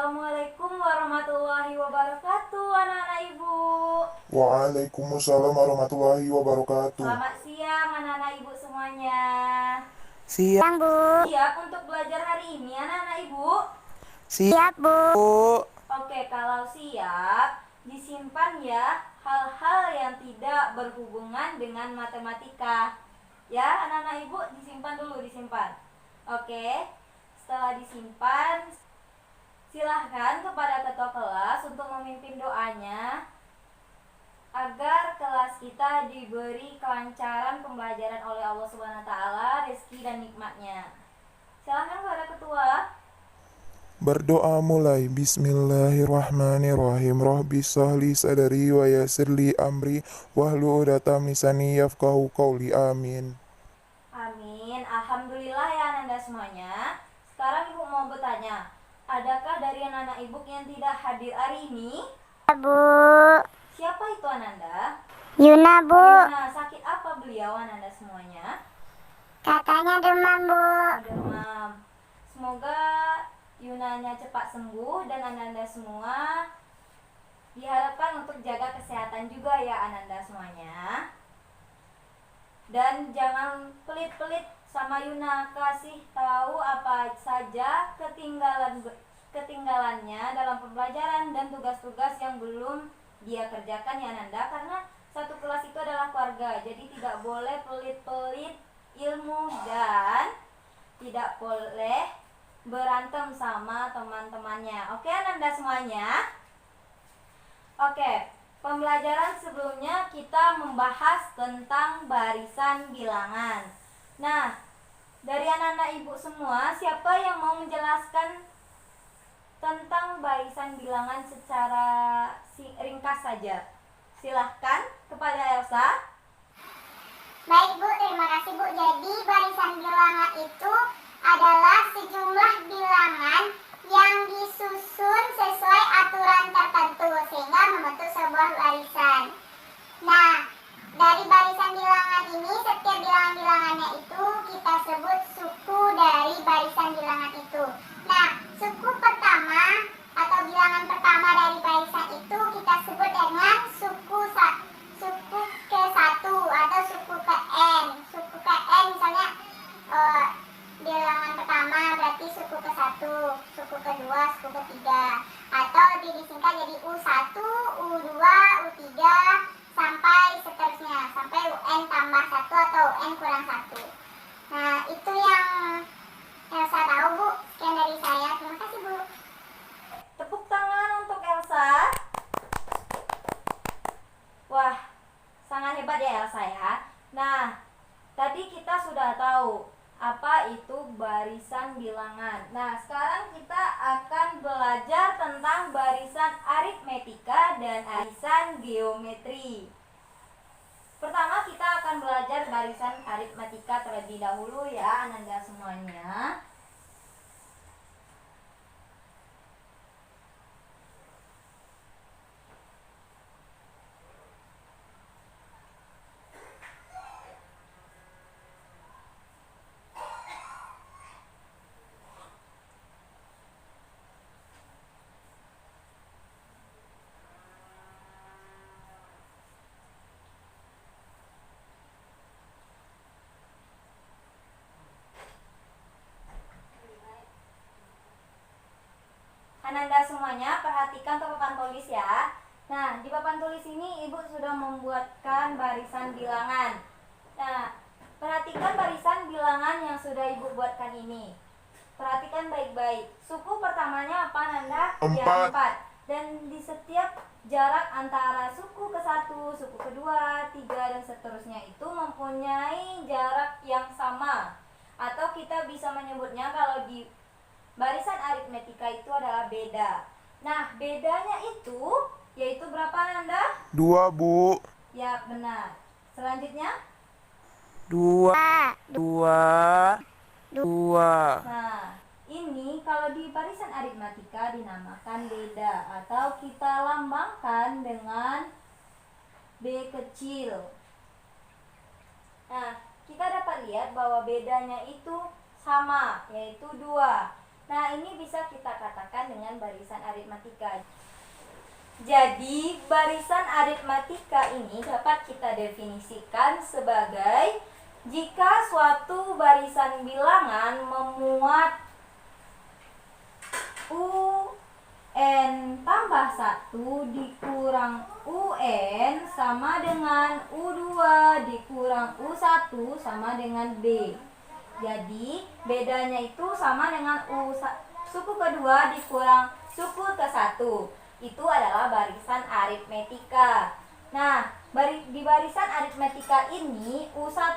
Assalamualaikum warahmatullahi wabarakatuh, anak-anak ibu. Waalaikumsalam warahmatullahi wabarakatuh. Selamat siang, anak-anak ibu semuanya. Siap, Bu. Siap untuk belajar hari ini, anak-anak ibu? Siap, Bu. Oke, kalau siap, disimpan ya hal-hal yang tidak berhubungan dengan matematika. Ya, anak-anak ibu, disimpan dulu, disimpan. Oke, setelah disimpan, silahkan kepada ketua kelas untuk memimpin doanya agar kelas kita diberi kelancaran pembelajaran oleh Allah Subhanahu wa taala, rezeki dan nikmatnya. Silahkan kepada ketua. Berdoa mulai. Bismillahirrahmanirrahim. Rabbi sahli sadari wa yassirli amri wahlul 'uqdatam min lisani yafqahu qawli. Amin. Amin. Alhamdulillah ya Ananda semuanya. Sekarang ibu mau bertanya, adakah dari anak-anak ibu yang tidak hadir hari ini? Bu. Siapa itu Ananda? Yuna, Bu. Nah, sakit apa beliau Ananda semuanya? Katanya demam, Bu. Demam. Semoga Yunanya cepat sembuh dan Ananda semua diharapkan untuk jaga kesehatan juga ya Ananda semuanya. Dan jangan pelit-pelit sama Yuna, kasih tahu apa saja ketinggalannya dalam pembelajaran dan tugas-tugas yang belum dia kerjakan ya Ananda, karena satu kelas itu adalah keluarga, jadi tidak boleh pelit-pelit ilmu dan tidak boleh berantem sama teman-temannya. Oke Ananda semuanya? Oke, pembelajaran sebelumnya kita membahas tentang barisan bilangan. Nah, dari anak-anak ibu semua, siapa yang mau menjelaskan tentang barisan bilangan secara ringkas saja? Silahkan kepada Elsa. Baik Bu, terima kasih Bu. Jadi barisan bilangan itu adalah sejumlah bilangan yang disusun sesuai aturan tertentu sehingga membentuk sebuah barisan. Nah, dari barisan bilangan ini, setiap bilangan-bilangannya itu kita sebut suku dari barisan bilangan itu. Nah, suku pertama atau bilangan pertama dari barisan itu kita sebut dengan suku ke-1 atau suku ke N. Suku ke N misalnya bilangan pertama berarti suku ke-1, suku kedua, suku ketiga, atau lebih disingkat jadi U1, U2, U3 sampai seterusnya, sampai UN tambah 1 atau UN kurang 1. Nah, itu yang Elsa tahu Bu. Sekian dari saya. Terima kasih Bu. Tepuk tangan untuk Elsa. Wah, sangat hebat ya Elsa ya. Nah, tadi kita sudah tahu apa itu barisan bilangan. Nah, sekarang kita akan belajar tentang barisan aritmetika dan barisan geometri. Pertama kita akan belajar barisan aritmetika terlebih dahulu ya Ananda semuanya. Ananda semuanya perhatikan ke papan tulis ya. Nah, di papan tulis ini ibu sudah membuatkan barisan bilangan. Nah, perhatikan barisan bilangan yang sudah ibu buatkan ini. Perhatikan baik-baik. Suku pertamanya apa Nanda? Ya, 4. Dan di setiap jarak antara suku ke-1, suku kedua, 3 dan seterusnya itu mempunyai jarak yang sama. Atau kita bisa menyebutnya kalau di barisan aritmetika itu adalah beda. Nah, bedanya itu yaitu berapa Nanda? 2, Bu. Ya, benar. Selanjutnya? 2. Nah, ini kalau di barisan aritmetika dinamakan beda atau kita lambangkan dengan B kecil. Nah, kita dapat lihat bahwa bedanya itu sama, yaitu 2. Nah, ini bisa kita katakan dengan barisan aritmatika. Jadi, barisan aritmatika ini dapat kita definisikan sebagai jika suatu barisan bilangan memuat UN tambah 1 dikurang UN sama dengan U2 dikurang U1 sama dengan B. Jadi bedanya itu sama dengan suku kedua dikurang suku ke-1. Itu adalah barisan aritmetika. Nah, di barisan aritmetika ini U1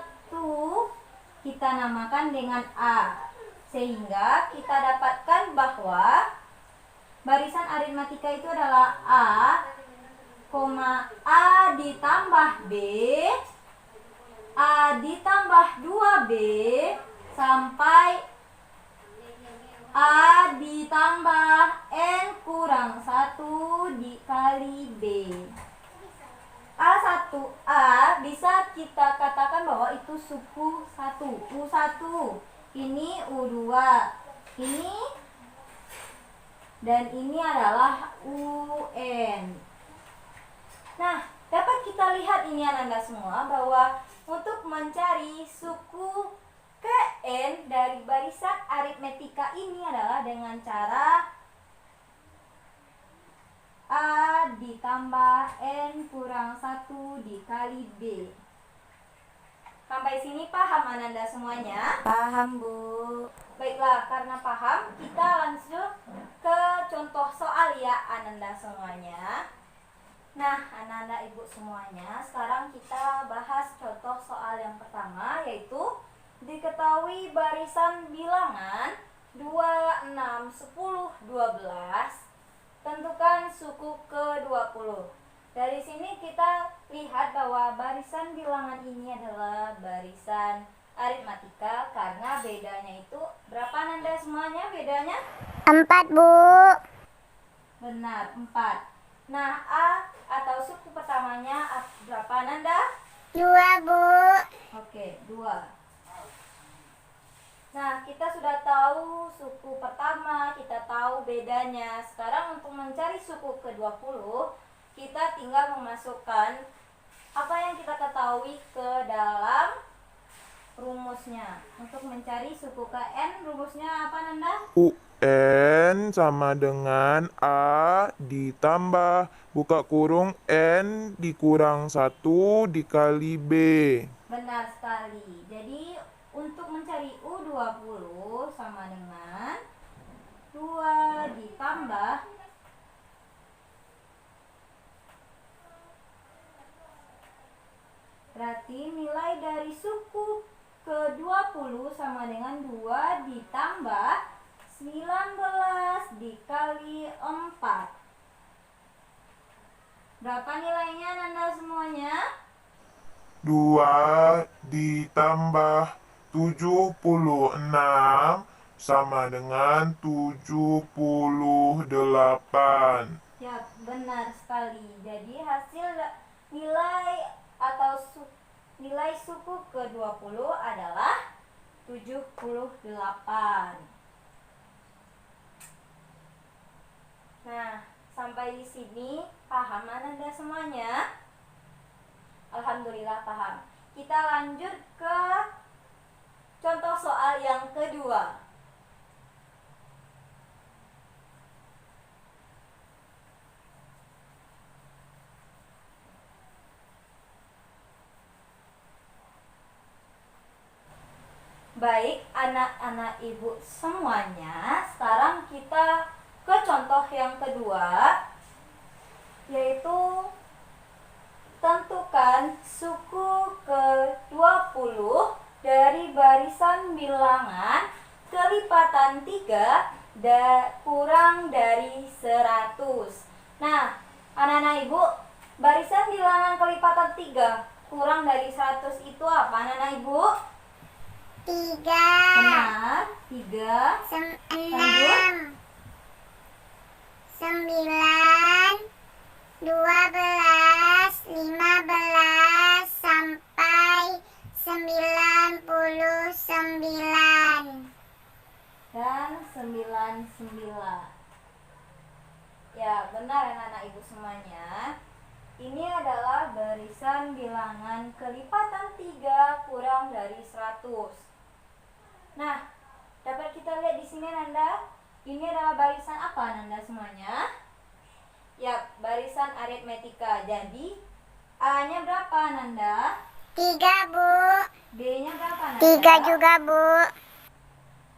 kita namakan dengan A. Sehingga kita dapatkan bahwa barisan aritmatika itu adalah A, A ditambah B, A ditambah 2B, sampai A ditambah N kurang 1 dikali B. A1A bisa kita katakan bahwa itu suku 1, U1. Ini U2, ini dan ini adalah UN. Nah, dapat kita lihat ini Anda semua bahwa untuk mencari suku Kn dari barisan aritmetika ini adalah dengan cara A ditambah N kurang 1 dikali B. Sampai sini paham Ananda semuanya? Paham, Bu. Baiklah, karena paham, kita langsung ke contoh soal ya Ananda semuanya. Nah, Ananda Ibu semuanya, sekarang kita bahas contoh soal yang pertama, yaitu diketahui barisan bilangan 2, 6, 10, 12. Tentukan suku ke-20. Dari sini kita lihat bahwa barisan bilangan ini adalah barisan aritmatika karena bedanya itu berapa Nanda semuanya bedanya? 4, Bu. Benar, 4. Nah, A atau suku pertamanya berapa Nanda? 2, Bu. Oke, 2. Nah, kita sudah tahu suku pertama, kita tahu bedanya. Sekarang untuk mencari suku ke-20, kita tinggal memasukkan apa yang kita ketahui ke dalam rumusnya. Untuk mencari suku Kn, rumusnya apa Nanda? UN sama dengan A ditambah buka kurung N dikurang 1 dikali B. Benar sekali. Jadi untuk mencari U20 sama dengan 2 ditambah berarti nilai dari suku ke-20 sama dengan 2 ditambah 19 dikali 4. Berapa nilainya Nanda semuanya? 2 ditambah 76 sama dengan 78. Ya, benar sekali. Jadi hasil nilai atau nilai suku ke-20 adalah 78. Nah, sampai di sini paham Anda semuanya? Alhamdulillah paham. Kita lanjut ke contoh soal yang kedua. Baik, anak-anak ibu semuanya, sekarang kita ke contoh yang kedua, yaitu tentukan suku ke-20 dari barisan bilangan kelipatan 3 kurang dari 100. Nah, anak-anak ibu, barisan bilangan kelipatan 3 kurang dari 100 itu apa anak-anak ibu? 3. Benar, 3. 6. 9. 12. 15 sampai 99. Dan 99. benar anak-anak ibu semuanya. Ini adalah barisan bilangan kelipatan 3 kurang dari 100. Nah, dapat kita lihat di sini Nanda, ini adalah barisan apa Nanda semuanya? Ya, barisan aritmetika. Jadi A-nya berapa Nanda? 3, Bu. B-nya berapa Nanda? 3 juga, Bu.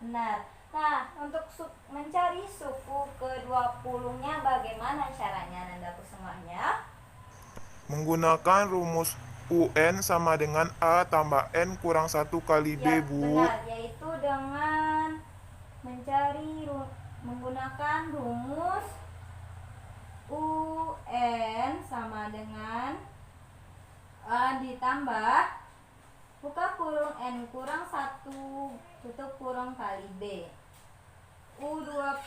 Benar. Nah, untuk mencari suku ke-20-nya bagaimana caranya Nanda semuanya? Menggunakan rumus UN sama dengan A tambah N kurang 1 kali B, Ya, Bu. benar, yaitu dengan menggunakan rumus UN sama dengan A ditambah buka kurung N kurang 1 tutup kurung kali B. U20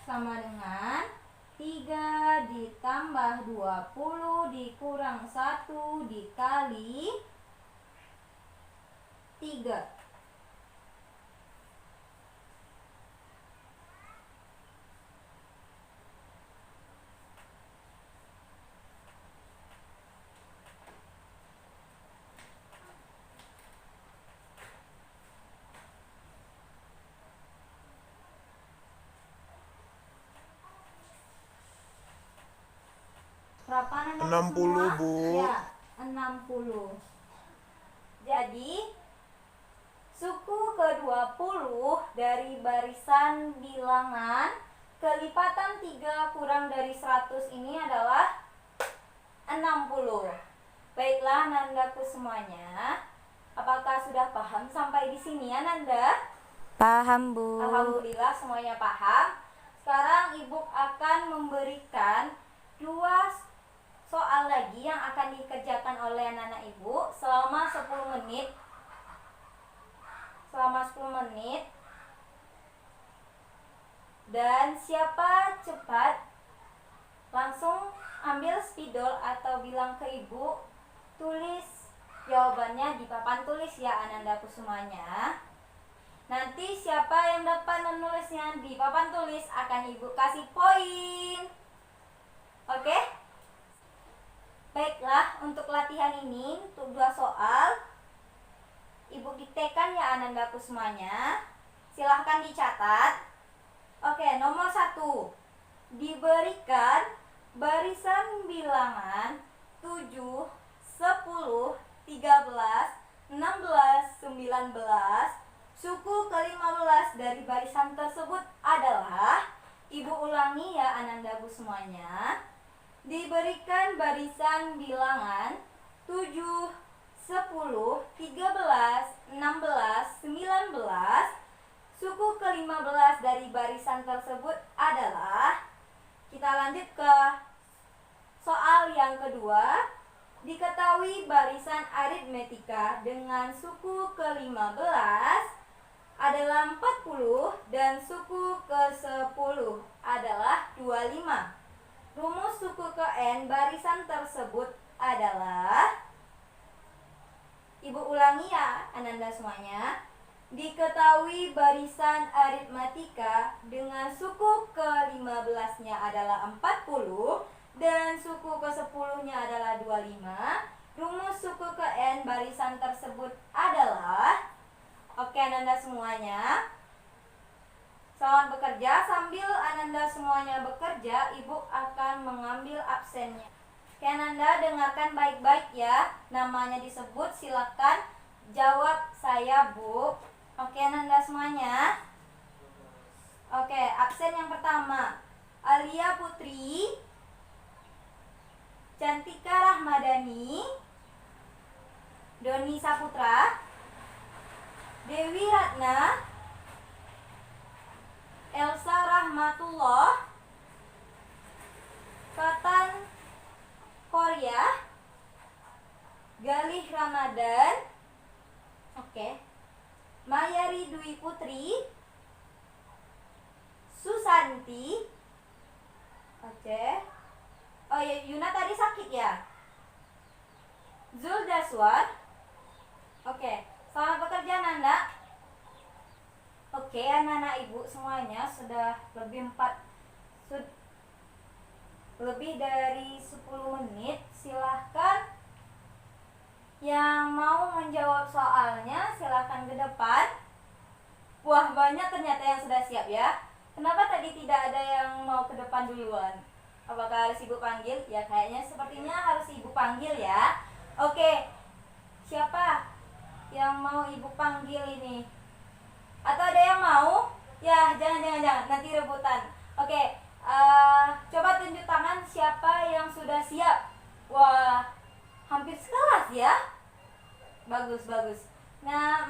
sama dengan 3 ditambah 20 dikurang 1 dikali 3. Berapa Nanda 60, semua? Bu. Ya, 60. Jadi, suku ke-20 dari barisan bilangan kelipatan 3 kurang dari 100 ini adalah 60. Baiklah Nandaku semuanya. Apakah sudah paham sampai di sini ya Nanda? Paham, Bu. Alhamdulillah semuanya paham. Sekarang Ibu akan memberikan 2 soal lagi yang akan dikerjakan oleh anak-anak Ibu selama 10 menit. Dan siapa cepat langsung ambil spidol atau bilang ke Ibu, tulis jawabannya di papan tulis ya Anandaku semuanya. Nanti siapa yang dapat menulisnya di papan tulis akan Ibu kasih poin. Oke? Baiklah, untuk latihan ini, untuk 2 soal, Ibu diktekan ya Anandaku semuanya. Silahkan dicatat. Oke, nomor 1. Diberikan barisan bilangan 7, 10, 13, 16, 19. Suku ke-15 dari barisan tersebut adalah, Ibu ulangi ya Anandaku semuanya. Diberikan barisan bilangan 7, 10, 13, 16, 19. Suku ke-15 dari barisan tersebut adalah, kita lanjut ke soal yang kedua. Diketahui barisan aritmetika dengan suku ke-15 adalah 40 dan suku ke-10 adalah 25. Rumus suku ke N barisan tersebut adalah, Ibu ulangi ya Ananda semuanya. Diketahui barisan aritmetika dengan suku ke-15-nya adalah 40 dan suku ke-10-nya adalah 25. Rumus suku ke N barisan tersebut adalah, oke Ananda semuanya, selamat bekerja. Sambil Ananda semuanya bekerja, Ibu akan mengambil absennya. Oke Ananda, dengarkan baik-baik ya. Namanya disebut, silakan jawab saya Bu. Oke Ananda semuanya. Oke, absen yang pertama, Alia Putri, Cantika Rahmadani, Doni Saputra, Dewi Ratna, Elsa Rahmatullah, Fatan Korea, Galih Ramadan, Mayari Dwi Putri, Susanti, oh ya, Yuna tadi sakit ya, Zuldaswar. Selamat bekerja Nanda. Anak-anak Ibu semuanya sudah lebih lebih dari 10 menit, silahkan yang mau menjawab soalnya silahkan ke depan. Wah, banyak ternyata yang sudah siap ya. Kenapa tadi tidak ada yang mau ke depan duluan? Apakah harus ibu panggil? Ya kayaknya sepertinya harus ibu panggil ya. Oke, siapa yang mau ibu panggil ini? Atau ada yang mau? Ya, jangan, nanti rebutan. Oke, coba tunjuk tangan siapa yang sudah siap. Wah, hampir sekelas ya. Bagus. Nah,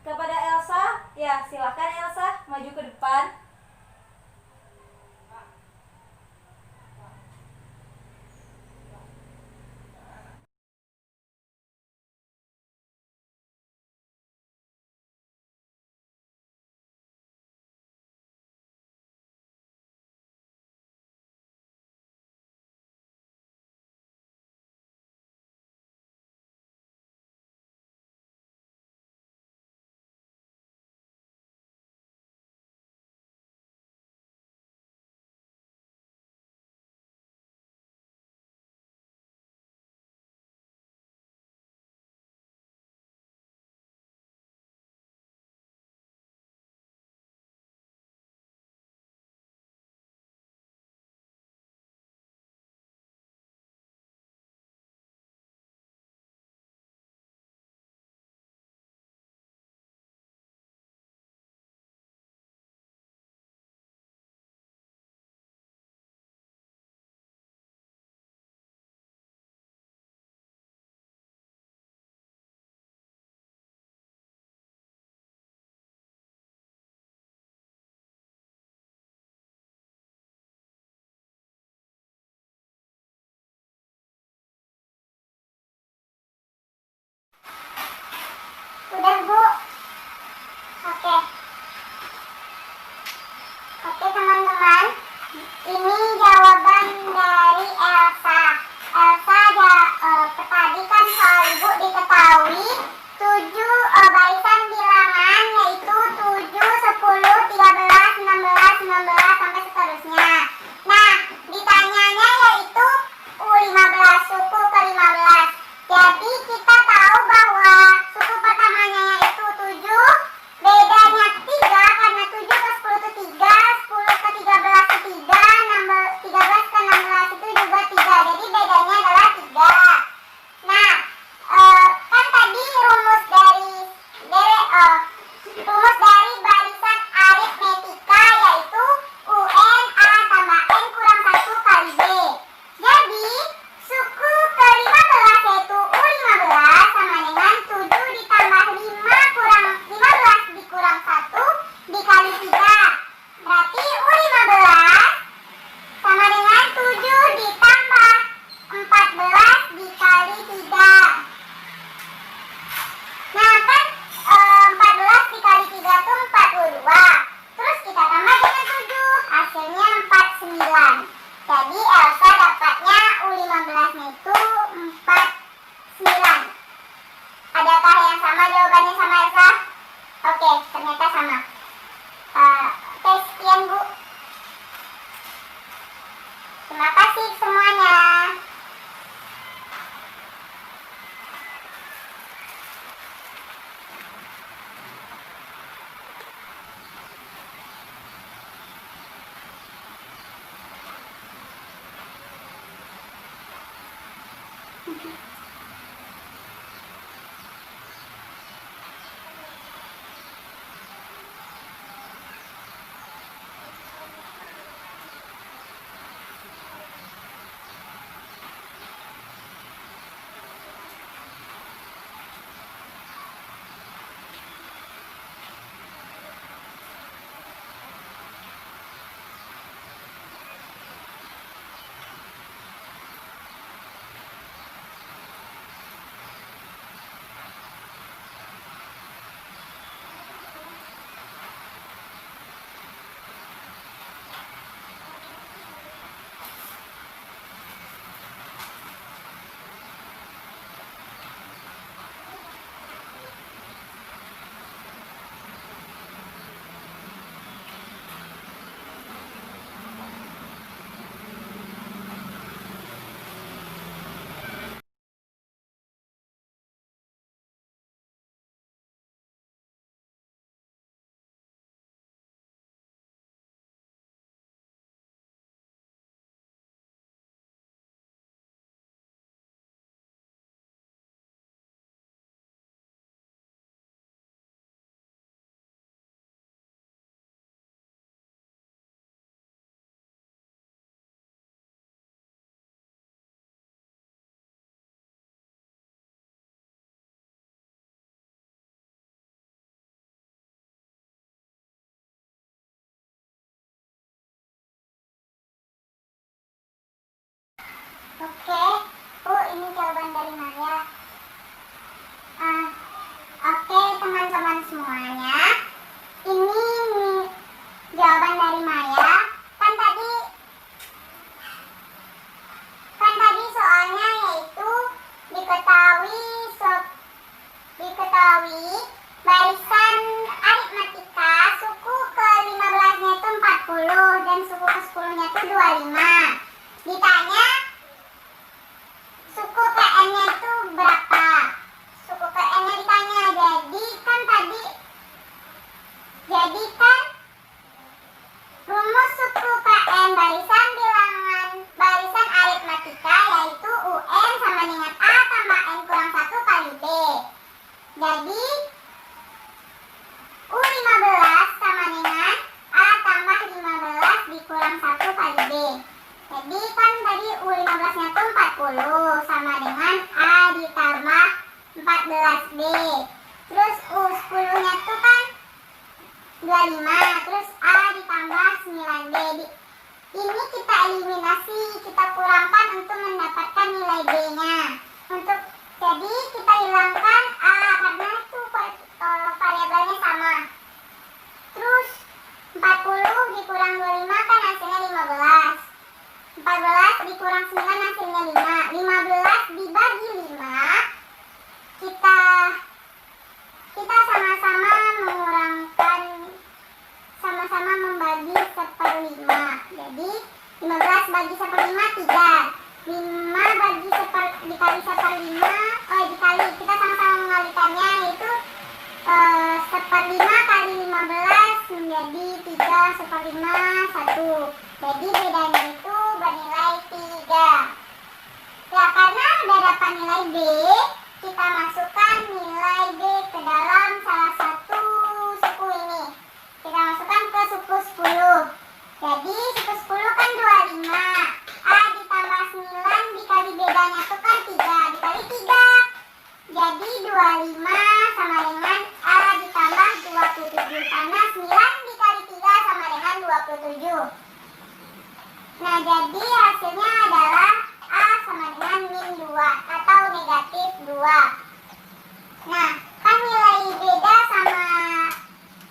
kepada Elsa, ya silakan Elsa maju ke depan. Udah Bu? Oke. Oke teman-teman, ini jawaban dari Elsa. Tadi kan soal Ibu diketahui 7 barisan bilangan, yaitu 7, 10, 13, 16, 19 sampai seterusnya. Nah, ditanyanya yaitu U15, suku ke-15. Jadi kita tahu bahwa suku pertamanya yaitu 7, bedanya 3 karena 7 ke 10 itu 3, 10 ke 13 itu 3, 13 ke 16 itu juga 3. Jadi bedanya adalah 3. Nah, kan tadi rumus dari barisan aritmetika yaitu UN A tambah N kurang 1 kali B. Jadi suku ke-15 yaitu U15 sama dengan 7 ditambah 5 kurang 15 dikurang 1 dikali 3. Berarti U15 sama dengan 7 ditambah 14 dikali 3. Nah kan 14 dikali 3 itu 42. Terus kita tambah dengan 7, hasilnya 49. Jadi Elsa dapatnya U15 nya itu 49. Adakah yang sama jawabannya sama Elsa? Oke, ternyata sama. Oke, sekian Bu. Terima kasih semuanya. Oke, ini jawaban dari Maya. Oke, teman-teman semuanya, ini jawaban dari Maya. Kan tadi soalnya yaitu diketahui barisan aritmatika suku ke-15-nya itu 40 dan suku ke-10-nya itu 25. Ditanya suku PN-nya itu berapa? Suku PN-nya ditanya. Jadi kan rumus suku PN barisan bilangan barisan aritmatika yaitu UN sama dengan A tambah N kurang 1 kali B. Jadi U15 sama dengan A tambah 15 dikurang 1 kali B. Jadi kan tadi U15-nya itu 40 sama dengan A ditambah 14B. Terus U10-nya itu kan 25, terus A ditambah 9B. Ini kita eliminasi, kita kurangkan untuk mendapatkan nilai B-nya. Jadi kita hilangkan A karena itu variabelnya sama. Terus 40 dikurang 25 kan hasilnya 15. 14 dikurang 9 hasilnya 5. 15 dibagi 5. Kita sama-sama mengurangkan, sama-sama membagi 1/5. Jadi 15 bagi 1/5 3. 5 dikali 1/5 kita sama-sama mengalikannya, yaitu 1/5 kali 15 menjadi 3/5 1. Jadi bedanya itu bernilai 3. Ya, karena udah dapat nilai B, kita masukkan nilai B ke dalam salah satu suku ini. Kita masukkan ke suku 10. Jadi suku 10 kan 25. A ditambah 9 dikali bedanya itu kan 3 dikali 3. Jadi 25 sama dengan A ditambah 27. Karena 9 dikali 3 sama dengan 27. Nah, jadi hasilnya adalah A sama dengan -2 atau -2. Nah, kan nilai beda sama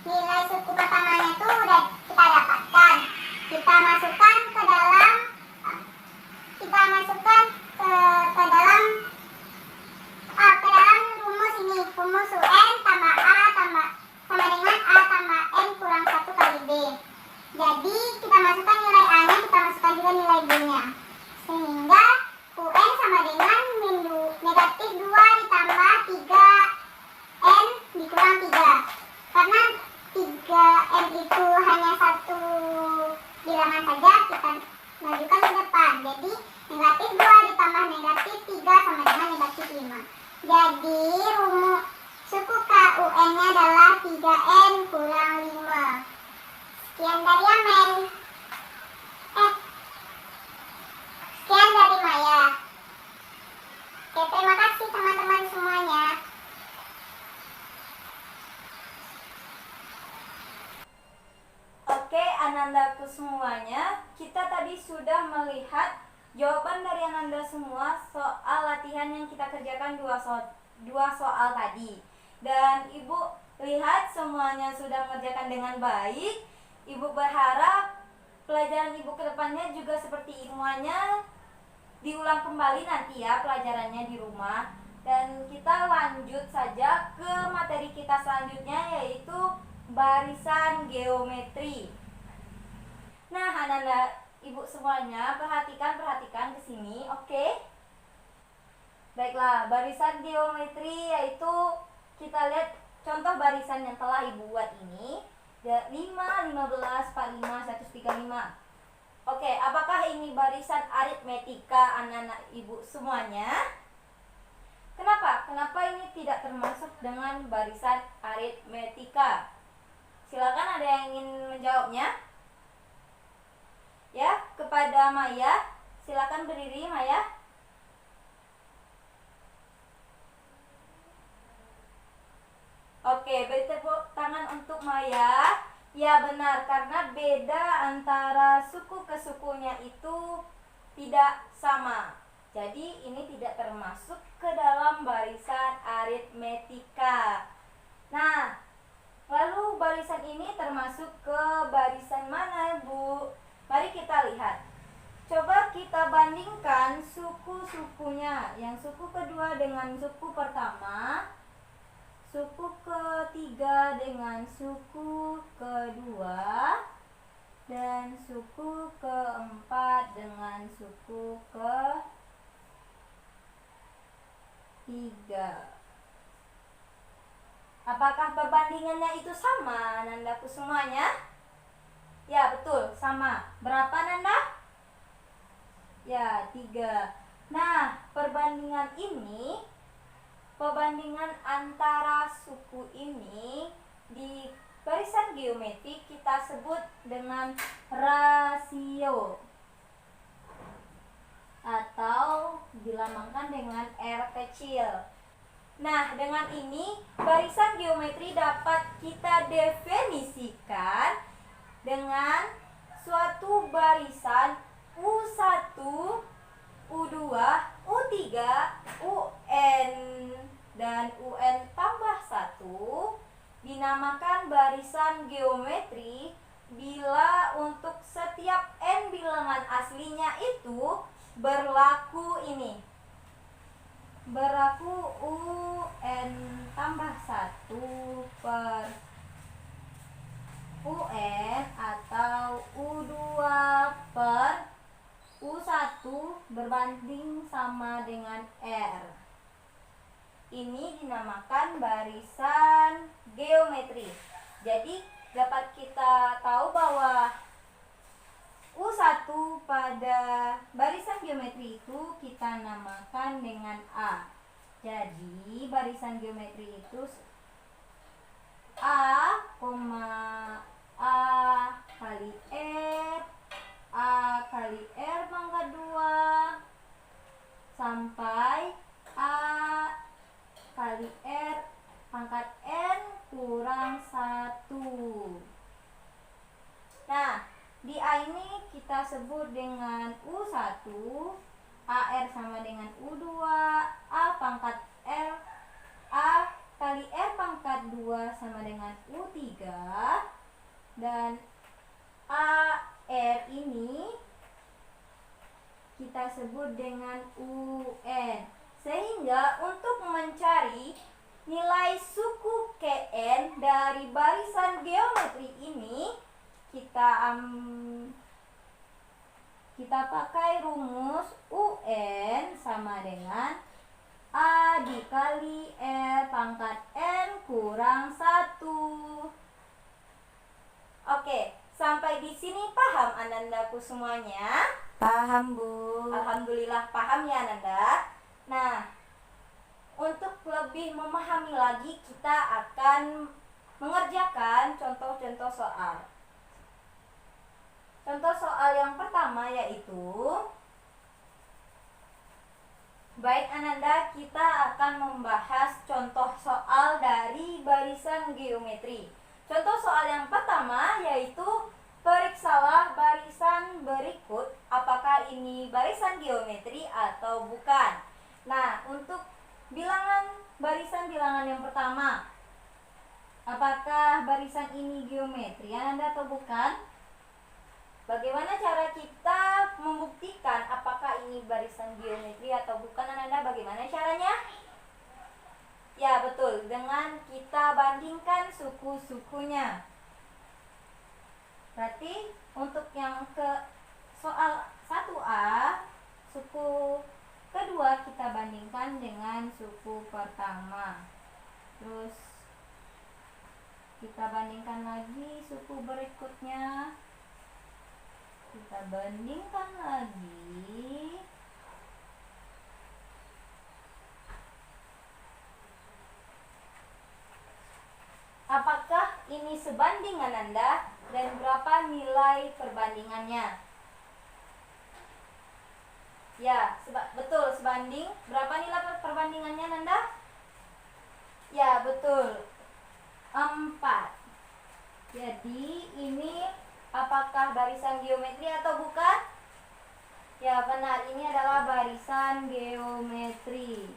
nilai suku pertamanya itu udah kita dapatkan. Kita masukkan ke dalam rumus ini. Rumus UN tambah A sama dengan A tambah N kurang 1 kali B. Jadi kita masukkan nilai A-nya, kita masukkan juga nilai B-nya. Sehingga UN sama dengan -2 ditambah 3N dikurang 3. Karena 3N itu hanya satu bilangan saja, kita majukan ke depan. Jadi -2 ditambah -3 sama dengan -5. Jadi rumus suku KUN-nya adalah 3N kurang 5. Sekian dari Amen. Sekian dari Maya. Oke, terima kasih teman-teman semuanya. Oke, Anandaku semuanya, kita tadi sudah melihat jawaban dari Ananda semua soal latihan yang kita kerjakan dua soal tadi. Dan Ibu lihat semuanya sudah mengerjakan dengan baik. Ibu berharap pelajaran Ibu ke depannya juga seperti ilmuannya diulang kembali nanti ya pelajarannya di rumah. Dan kita lanjut saja ke materi kita selanjutnya, yaitu barisan geometri. Nah, Ananda, Ibu semuanya perhatikan ke sini, oke? Baiklah, barisan geometri yaitu kita lihat contoh barisan yang telah Ibu buat ini. 5, 15, 45, 135. Oke, apakah ini barisan aritmetika anak-anak Ibu semuanya? Kenapa? Kenapa ini tidak termasuk dengan barisan aritmetika? Silakan, ada yang ingin menjawabnya? Ya, kepada Maya. Silakan berdiri, Maya. Oke, beri tepuk tangan untuk Maya. Ya benar, karena beda antara suku ke sukunya itu tidak sama. Jadi ini tidak termasuk ke dalam barisan aritmetika. Nah, lalu barisan ini termasuk ke barisan mana, Bu? Mari kita lihat. Coba kita bandingkan suku-sukunya. Yang suku kedua dengan suku pertama, suku ketiga dengan suku kedua, dan suku keempat dengan suku ketiga. Apakah perbandingannya itu sama, Nandaku semuanya? Ya, betul, sama. Berapa, Nanda? Ya, 3. Nah, perbandingan antara suku ini di barisan geometri kita sebut dengan rasio atau dilambangkan dengan R kecil. Nah, dengan ini barisan geometri dapat kita definisikan dengan suatu barisan U1, U2, U3, UN dan UN tambah 1 dinamakan barisan geometri bila untuk setiap N bilangan aslinya itu berlaku ini. Berlaku UN tambah 1 per UN atau U2 per U1 berbanding sama dengan R. Ini dinamakan barisan geometri. Jadi dapat kita tahu bahwa U1 pada barisan geometri itu kita namakan dengan A. Jadi barisan geometri itu A, A kali R, A kali R pangkat 2 sampai A kali R pangkat N kurang 1. Nah, di A ini kita sebut dengan U1, AR sama dengan U2, A pangkat R, A kali R pangkat 2 sama dengan U3, dan AR ini kita sebut dengan UN. Sehingga untuk mencari nilai suku KN dari barisan geometri ini kita pakai rumus UN sama dengan A dikali R pangkat N kurang 1. Oke, sampai di sini paham Anandaku semuanya? Paham, Bu. Alhamdulillah paham ya Ananda. Nah, untuk lebih memahami lagi kita akan mengerjakan contoh-contoh soal. Contoh soal yang pertama yaitu, baik Ananda, kita akan membahas contoh soal dari barisan geometri. Contoh soal yang pertama yaitu, periksalah barisan berikut apakah ini barisan geometri atau bukan. Nah, untuk barisan bilangan yang pertama, apakah barisan ini geometri Ananda atau bukan? Bagaimana cara kita membuktikan apakah ini barisan geometri atau bukan Ananda? Bagaimana caranya? Ya, betul, dengan kita bandingkan suku-sukunya. Berarti untuk yang ke soal 1A, suku kedua kita bandingkan dengan suku pertama. Terus kita bandingkan lagi suku berikutnya. Kita bandingkan lagi. Apakah ini sebanding Ananda dan berapa nilai perbandingannya? Ya, betul, sebanding. Berapa nilai perbandingannya Nanda? Ya, betul, 4. Jadi ini apakah barisan geometri atau bukan? Ya benar, ini adalah barisan geometri.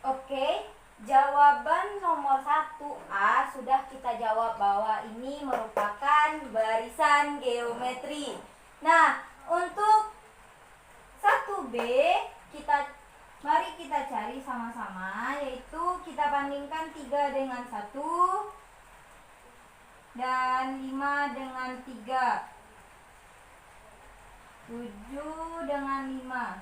Oke, jawaban nomor 1A sudah kita jawab bahwa ini merupakan barisan geometri. Nah, untuk 1B mari kita cari sama-sama, yaitu kita bandingkan 3 dengan 1 dan 5 dengan 3, 7 dengan 5.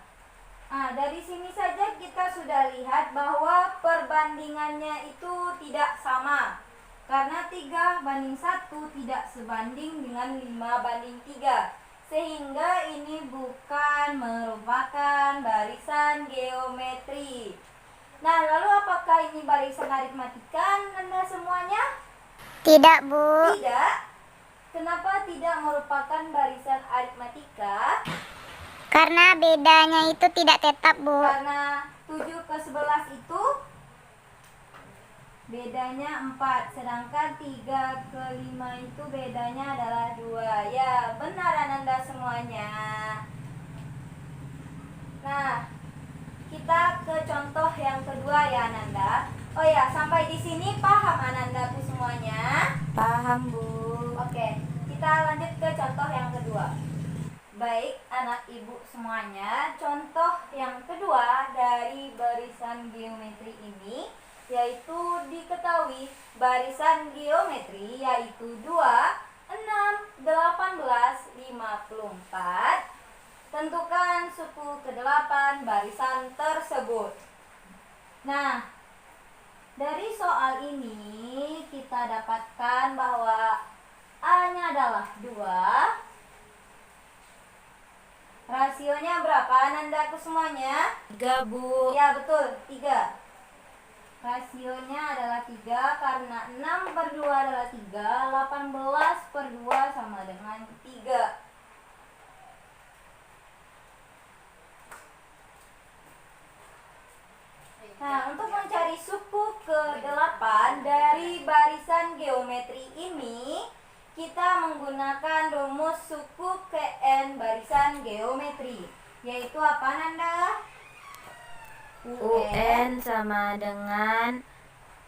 Nah, dari sini saja kita sudah lihat bahwa perbandingannya itu tidak sama. Karena 3 banding 1 tidak sebanding dengan 5 banding 3. Sehingga ini bukan merupakan barisan geometri. Nah, lalu apakah ini barisan aritmatika Anda semuanya? Tidak, Bu. Tidak. Kenapa tidak merupakan barisan aritmatika? Karena bedanya itu tidak tetap, Bu. Karena 7 ke 11 itu bedanya 4, sedangkan 3 ke 5 itu bedanya adalah 2. Ya, benar Ananda semuanya. Nah, kita ke contoh yang kedua ya Ananda. Oh ya, sampai di sini paham Anandaku semuanya? Paham, Bu. Oke, kita lanjut ke contoh yang kedua. Baik, anak ibu semuanya, contoh yang kedua dari barisan geometri ini yaitu diketahui barisan geometri yaitu 2, 6, 18, 54. Tentukan suku ke-8 barisan tersebut. Nah, dari soal ini kita dapatkan bahwa A-nya adalah 2. Rasionya berapa Anandaku semuanya? 3, Bu. Ya betul, 3. Rasionya adalah 3 karena 6 per 2 adalah 3, 18 per 2 sama dengan 3. Nah, untuk mencari suku ke-8 dari barisan geometri ini, kita menggunakan rumus suku ke N barisan geometri, yaitu apa Nanda? UN sama dengan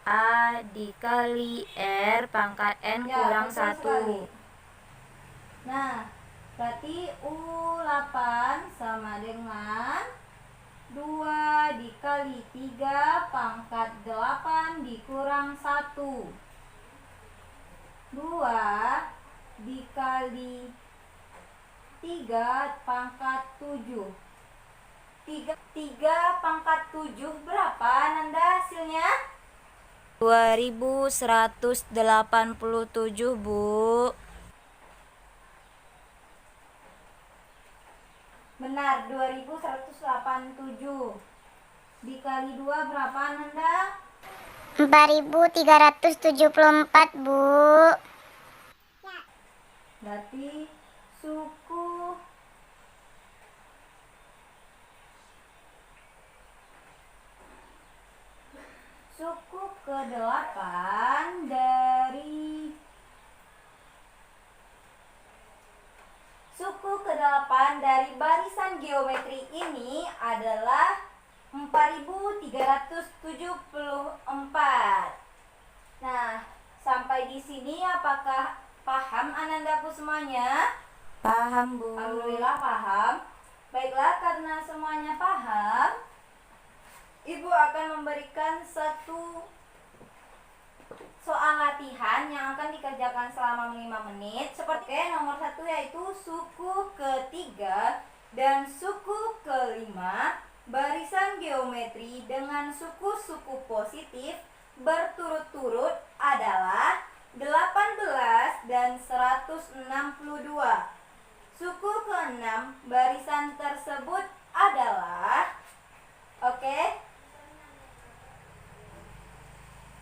A dikali R pangkat N Ya, kurang betul 1. sekali. Nah, berarti U8 sama dengan 2 dikali 3 pangkat 8 dikurang 1. 2 dikali 3 pangkat 7. 3 pangkat 7 berapa Nanda hasilnya? 2187, Bu. Benar, 2187. Dikali 2 berapa Nanda? 4374, Bu. Berarti suku ke-8 dari barisan geometri ini adalah 4374. Nah, sampai di sini apakah paham Anandaku semuanya? Paham, Bu. Alhamdulillah paham. Baiklah, karena semuanya paham, Ibu akan memberikan satu soal latihan yang akan dikerjakan selama 5 menit. Seperti nomor 1 yaitu suku ke-3 dan suku ke-5 barisan geometri dengan suku-suku positif berturut-turut adalah 18 dan 162. Suku ke-6 barisan tersebut adalah, oke,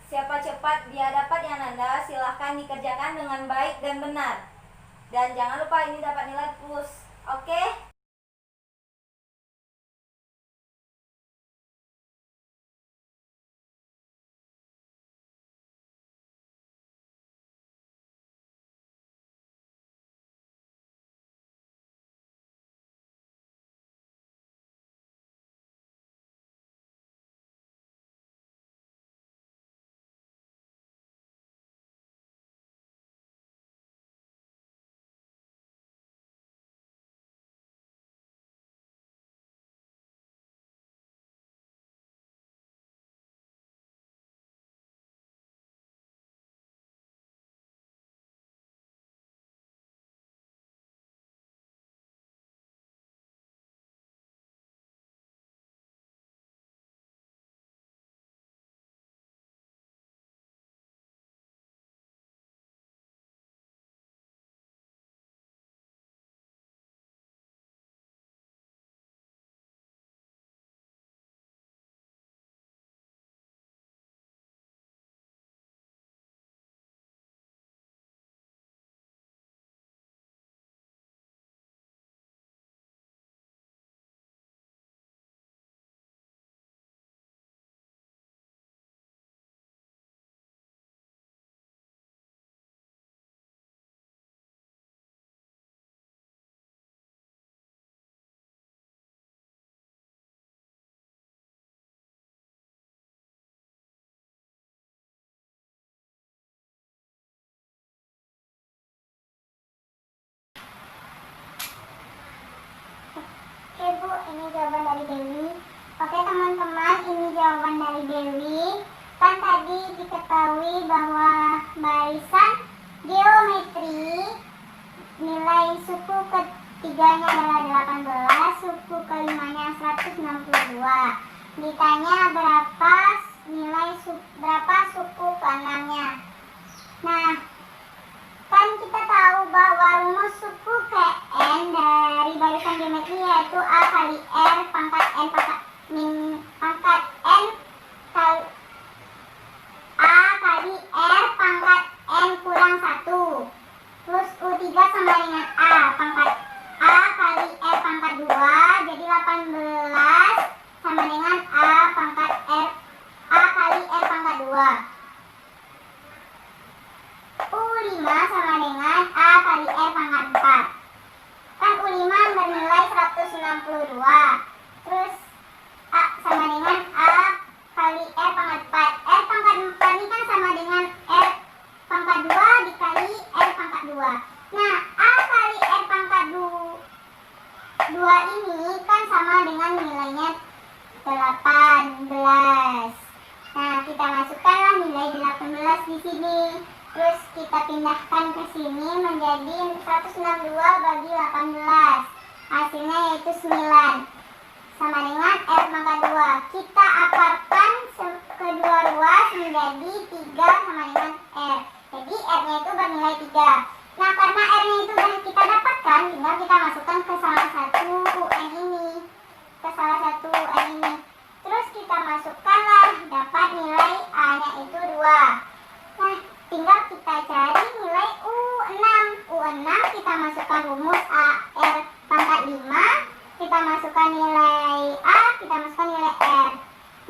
siapa cepat dia dapat ya Nanda, silahkan dikerjakan dengan baik dan benar. Dan jangan lupa ini dapat nilai plus, oke? ini jawaban dari Dewi. Oke teman-teman, ini jawaban dari Dewi. Kan tadi diketahui bahwa barisan geometri nilai suku ketiganya adalah 18, suku kelimanya 162. Ditanya berapa suku keenamnya. Nah, kan kita tahu bahwa rumus suku Kn dari barisan geometri yaitu A kali R pangkat N pangkat N kali A kali R pangkat N kurang 1 plus U3 sama dengan A pangkat A kali R pangkat 2, jadi 18 sama dengan A pangkat R A kali R pangkat 2. U5 sama dengan A kali R pangkat 4. Kan U5 bernilai 162. Terus A sama dengan A kali R pangkat 4. R pangkat 4 ini kan sama dengan R pangkat 2 dikali R pangkat 2. Nah, A kali R pangkat 2 ini kan sama dengan nilainya 18. Nah, kita masukkanlah nilai 18 di sini. Terus kita pindahkan ke sini menjadi 162 bagi 18. Hasilnya yaitu 9. Sama dengan R pangkat 2. Kita akarkan kedua ruas menjadi 3 sama dengan R. Jadi R-nya itu bernilai 3. Nah, karena R-nya itu sudah kita dapatkan, tinggal kita masukkan ke salah satu UN ini. Terus kita masukkanlah, dapat nilai A-nya itu 2. Nah, tinggal kita cari nilai U6. Kita masukkan rumus R pangkat 5. Kita masukkan nilai A, kita masukkan nilai R.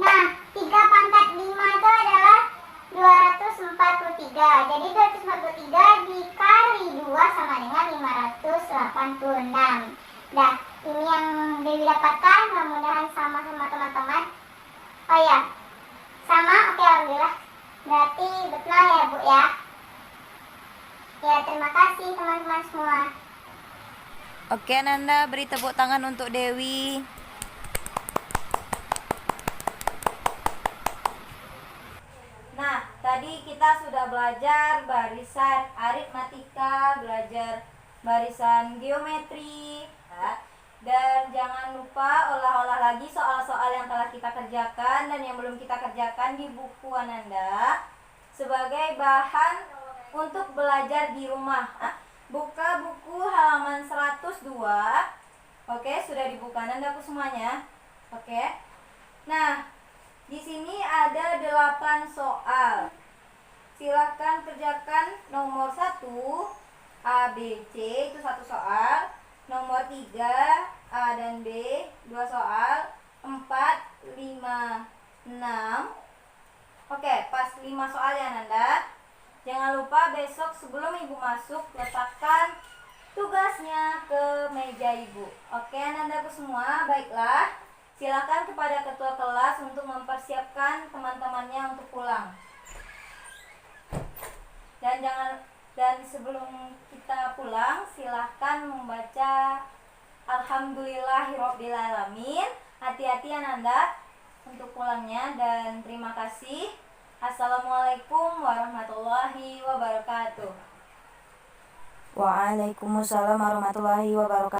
Nah, 3 pangkat 5 itu adalah 243. Jadi 243 dikali 2 sama dengan 586. Nah, ini yang Dewi dapatkan. Mudah-mudahan sama teman-teman. Oh ya, sama. Oke, alhamdulillah. Berarti betul ya Bu ya. Ya, terima kasih teman-teman semua. Oke Nanda, beri tepuk tangan untuk Dewi. Nah, tadi kita sudah belajar barisan aritmatika, belajar barisan geometri, ya. Dan jangan lupa olah-olah lagi soal-soal yang telah kita kerjakan dan yang belum kita kerjakan di buku Ananda sebagai bahan untuk belajar di rumah. Buka buku halaman 102. Oke, sudah dibuka Ananda semuanya. Oke. Nah, di sini ada 8 soal. Silakan kerjakan nomor 1 A, B, C itu 1 soal. Nomor 3 A dan B 2 soal. 4, 5, 6. Oke, pas 5 soal ya Nanda. Jangan lupa besok sebelum Ibu masuk letakkan tugasnya ke meja Ibu. Oke Nanda semua, baiklah. Silakan kepada ketua kelas untuk mempersiapkan teman-temannya untuk pulang. Dan sebelum kita pulang, silahkan membaca Alhamdulillahirobbilalamin. Hati-hati ya Nanda untuk pulangnya dan terima kasih. Assalamualaikum warahmatullahi wabarakatuh. Waalaikumsalam warahmatullahi wabarakatuh.